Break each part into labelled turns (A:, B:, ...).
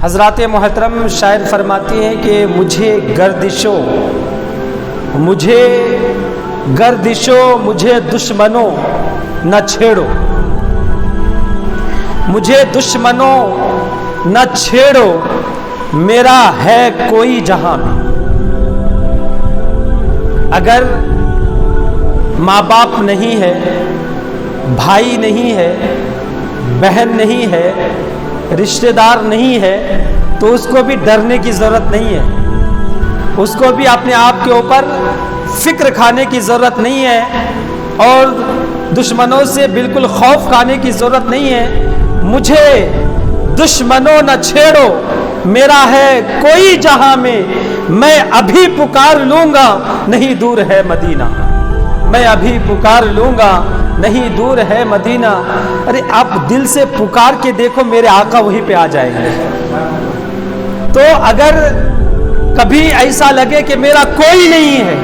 A: حضرات محترم شاعر فرماتے ہیں کہ مجھے گردشو مجھے دشمنوں نہ چھیڑو، مجھے دشمنوں نہ چھیڑو، میرا ہے کوئی جہاں میں۔ اگر ماں باپ نہیں ہے، بھائی نہیں ہے، بہن نہیں ہے، رشتہ دار نہیں ہے، تو اس کو بھی ڈرنے کی ضرورت نہیں ہے، اس کو بھی اپنے آپ کے اوپر فکر کھانے کی ضرورت نہیں ہے، اور دشمنوں سے بالکل خوف کھانے کی ضرورت نہیں ہے۔ مجھے دشمنوں نہ چھیڑو، میرا ہے کوئی جہاں میں ابھی پکار لوں گا، نہیں دور ہے مدینہ، میں ابھی پکار لوں گا، نہیں دور ہے مدینہ۔ ارے آپ دل سے پکار کے دیکھو، میرے آقا وہیں پہ آ جائیں گے۔ تو اگر کبھی ایسا لگے کہ میرا کوئی نہیں ہے،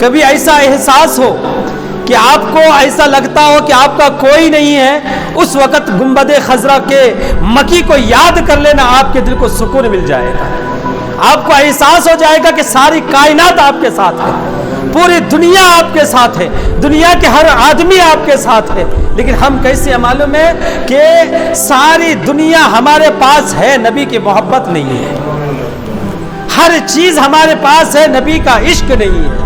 A: کبھی ایسا احساس ہو کہ آپ کو ایسا لگتا ہو کہ آپ کا کوئی نہیں ہے، اس وقت گنبد خضرا کے مکی کو یاد کر لینا، آپ کے دل کو سکون مل جائے گا۔ آپ کو احساس ہو جائے گا کہ ساری کائنات آپ کے ساتھ ہے، پوری دنیا آپ کے ساتھ ہے، دنیا کے ہر آدمی آپ کے ساتھ ہے۔ لیکن ہم کیسے معلوم ہے کہ ساری دنیا ہمارے پاس ہے، نبی کی محبت نہیں ہے، ہر چیز ہمارے پاس ہے، نبی کا عشق نہیں ہے۔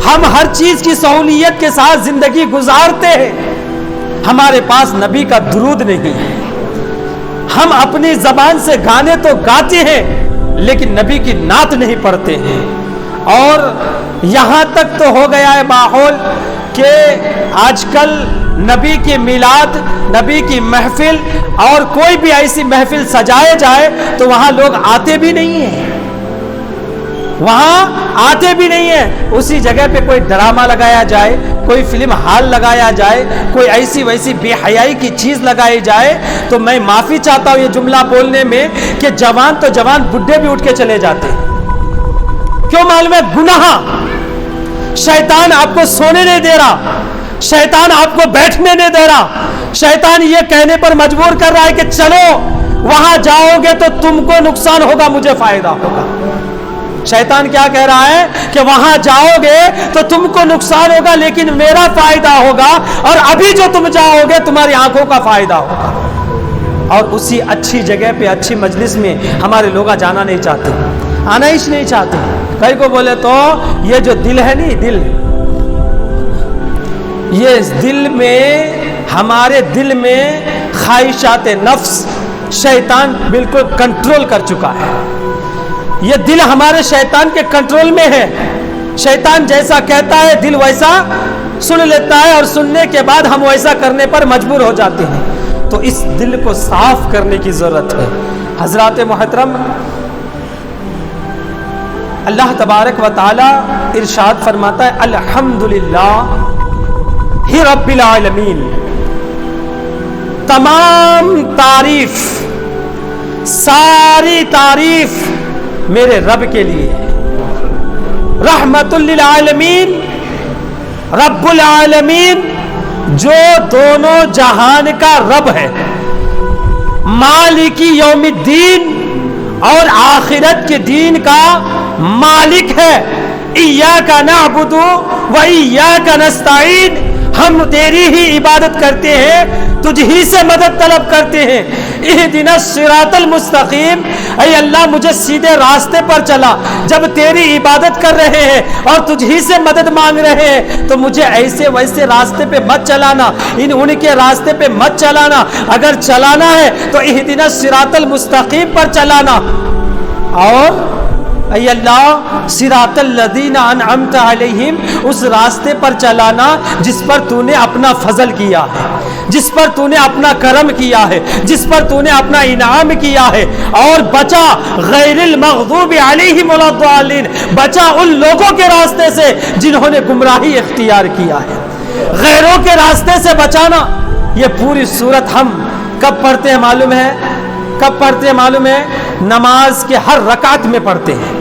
A: ہم ہر چیز کی سہولیت کے ساتھ زندگی گزارتے ہیں، ہمارے پاس نبی کا درود نہیں ہے۔ ہم اپنی زبان سے گانے تو گاتے ہیں، لیکن نبی کی نعت نہیں پڑھتے ہیں۔ اور یہاں تک تو ہو گیا ہے ماحول کہ آج کل نبی کی میلاد، نبی کی محفل اور کوئی بھی ایسی محفل سجائے جائے تو وہاں لوگ آتے بھی نہیں ہیں، وہاں آتے بھی نہیں ہیں۔ اسی جگہ پہ کوئی ڈرامہ لگایا جائے، کوئی فلم ہال لگایا جائے، کوئی ایسی ویسی بے حیائی کی چیز لگائی جائے، تو میں معافی چاہتا ہوں یہ جملہ بولنے میں کہ جوان تو جوان، بڈھے بھی اٹھ کے چلے جاتے ہیں۔ کیوں معلوم ہے؟ گناہ۔ شیطان آپ کو سونے نہیں دے رہا، شیطان آپ کو بیٹھنے نہیں دے رہا، شیطان یہ کہنے پر مجبور کر رہا ہے کہ چلو وہاں جاؤ گے تو تم کو نقصان ہوگا، مجھے فائدہ ہوگا۔ شیطان کیا کہہ رہا ہے کہ وہاں جاؤ گے تو تم کو نقصان ہوگا، لیکن میرا فائدہ ہوگا، اور ابھی جو تم جاؤ گے تمہاری آنکھوں کا فائدہ ہوگا۔ اور اسی اچھی جگہ پہ، اچھی مجلس میں ہمارے لوگ جانا نہیں چاہتے، آنا ہی نہیں چاہتے۔ کئی کو بولے تو یہ جو دل ہے نہیں، دل، یہ دل میں، ہمارے دل میں خواہشات نفس شیطان بالکل کنٹرول کر چکا ہے۔ یہ دل ہمارے شیطان کے کنٹرول میں ہے، شیطان جیسا کہتا ہے دل ویسا سن لیتا ہے، اور سننے کے بعد ہم ویسا کرنے پر مجبور ہو جاتے ہیں۔ تو اس دل کو صاف کرنے کی ضرورت ہے۔ حضرات محترم، اللہ تبارک و تعالی ارشاد فرماتا ہے الحمدللہ ہی رب العالمین، تمام تعریف، ساری تعریف میرے رب کے لیے ہے۔ رحمت للعالمین، رب العالمین جو دونوں جہان کا رب ہے، مالک یوم الدین اور آخرت کے دین کا مالک ہے۔ ایاک نعبد و ایاک نستعین، ہم تیری ہی عبادت کرتے ہیں، تجھ ہی سے مدد طلب کرتے ہیں۔ اہدنا الصراط المستقیم، اے اللہ مجھے سیدھے راستے پر چلا۔ جب تیری عبادت کر رہے ہیں اور تجھ ہی سے مدد مانگ رہے ہیں تو مجھے ایسے ویسے راستے پہ مت چلانا، ان کے راستے پہ مت چلانا۔ اگر چلانا ہے تو اہدنا الصراط المستقیم پر چلانا، اور اے اللہ صراط الذین انعمت علیہم، اس راستے پر چلانا جس پر تو نے اپنا فضل کیا ہے، جس پر تو نے اپنا کرم کیا ہے، جس پر تو نے اپنا انعام کیا ہے۔ اور بچا غیر المغضوب علیہم ولا الضالین، بچا ان لوگوں کے راستے سے جنہوں نے گمراہی اختیار کیا ہے۔ غیروں کے راستے سے بچانا، یہ پوری صورت ہم کب پڑھتے ہیں معلوم ہے؟ کب پڑھتے ہیں معلوم ہے؟ نماز کے ہر رکعت میں پڑھتے ہیں۔